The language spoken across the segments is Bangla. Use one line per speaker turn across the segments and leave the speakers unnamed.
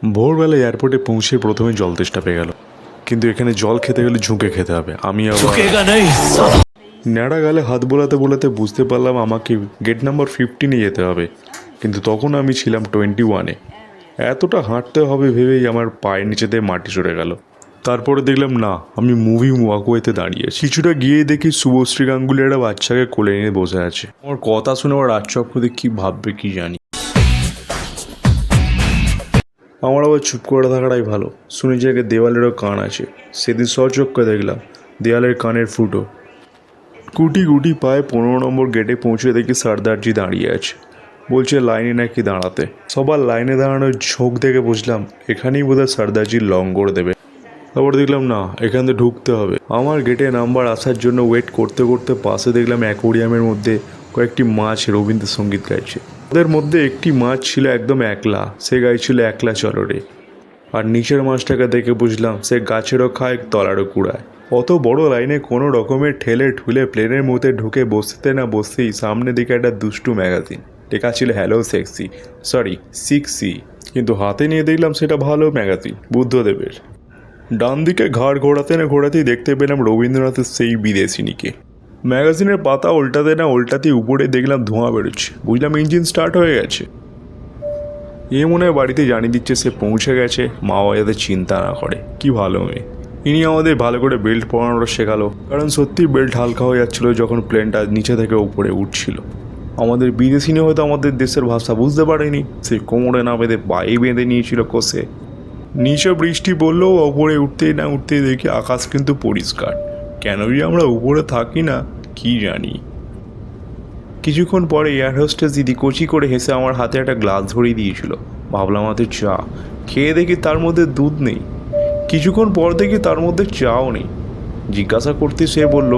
ভোরবেলা এয়ারপোর্টে পৌঁছে প্রথমে জল তেষ্টা পেয়ে গেল, কিন্তু এখানে জল খেতে গেলে ঝুঁকে খেতে হবে। আমি আবার ন্যাড়া গালে হাত বোলাতে বোলাতে বুঝতে পারলাম আমাকে গেট নাম্বার 15-এ যেতে হবে, কিন্তু তখন আমি ছিলাম 21-এ। এতটা হাঁটতে হবে ভেবেই আমার পায়ের নিচেতে মাটি সরে গেল। তারপরে দেখলাম না, আমি মুভি ওয়াকওয়েতে দাঁড়িয়ে কিছুটা গিয়ে দেখি শুভশ্রী গাঙ্গুলি একটা বাচ্চাকে কোলে নিয়ে বসে আছে। আমার কথা শুনে আমার রাজ চক্রবর্তী কী ভাববে কি জানি। আমার আবার চুপ করে থাকাটাই ভালো। শুনেছি আগে দেওয়ালেরও কান আছে। সেদিন সচক্ষে দেখলাম দেওয়ালের কানের ফুটো। গুটি গুটি পায়ে 15 নম্বর গেটে পৌঁছে দেখি সর্দারজি দাঁড়িয়ে আছে, বলছে লাইনে নাকি দাঁড়াতে। সবার লাইনে দাঁড়ানোর ঝোঁক দেখে বুঝলাম এখানেই বোধহয় সর্দারজি লঙ্গর দেবে। তারপর দেখলাম না, এখান থেকে ঢুকতে হবে। আমার গেটে নাম্বার আসার জন্য ওয়েট করতে করতে পাশে দেখলাম অ্যাকোরিয়ামের মধ্যে কয়েকটি মাছ রবীন্দ্রসঙ্গীত গাইছে। ওদের মধ্যে একটি মাছ ছিল একদম একলা, সে গাইছিল একলা চলরে। আর নিচের মাছটাকে দেখে বুঝলাম সে গাছেরও খায় তলারও কুড়ায়। অত বড় লাইনে কোনো রকমের ঠেলে ঠুলে প্লেনের মধ্যে ঢুকে বসতে না বসতেই সামনে দিকে একটা দুষ্টু ম্যাগাজিন, লেখা ছিল হ্যালো সেক্সি, সরি 6C, কিন্তু হাতে নিয়ে দেখলাম সেটা ভালো ম্যাগাজিন, বুদ্ধদেবের। ডান দিকে ঘাড় ঘোরাতে না ঘোরাতেই দেখতে পেলাম রবীন্দ্রনাথের সেই বিদেশিনীকে। ম্যাগাজিনের পাতা উল্টাতে না উল্টাতেই উপরে দেখলাম ধোঁয়া বেরোচ্ছে, বুঝলাম ইঞ্জিন স্টার্ট হয়ে গেছে। এ মনে হয় বাড়িতে জানিয়ে দিচ্ছে সে পৌঁছে গেছে, মা বাবা যাতে চিন্তা না করে। কি ভালো মেয়ে। ইনি আমাদের ভালো করে বেল্ট পরানোটা শেখালো, কারণ সত্যি বেল্ট হালকা হয়ে যাচ্ছিলো যখন প্লেনটা নিচে থেকে উপরে উঠছিল। আমাদের বিদেশিনী হয়তো আমাদের দেশের ভাষা বুঝতে পারেনি, সে কোমরে না বেঁধে পায়ে বেঁধে নিয়েছিল কষে। নিচে বৃষ্টি পড়লেও ওপরে উঠতেই না উঠতেই দেখি আকাশ কিন্তু পরিষ্কার। কেনই আমরা উপরে থাকি না কি জানি। কিছুক্ষণ পরে এয়ার হোস্টেস দিদি কচি করে হেসে আমার হাতে একটা গ্লাস ধরিয়ে দিয়েছিল। ভাবলাম হাতে চা, খেয়ে দেখি তার মধ্যে দুধ নেই। কিছুক্ষণ পর দেখি তার মধ্যে চাও নেই। জিজ্ঞাসা করতে সে বলল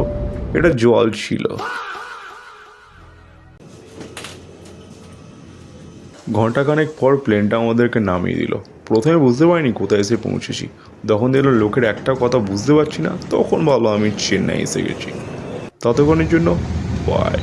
এটা জল ছিল। ঘন্টাখানেক পর প্লেনটা আমাদেরকে নামিয়ে দিল। প্রথমে বুঝতে পারিনি কোথায় এসে পৌঁছেছি। যখন দেখলো লোকের একটা কথা বুঝতে পারছি না, তখন ভাবলাম আমি চেন্নাই এসে গেছি। ততক্ষণের জন্য বাই।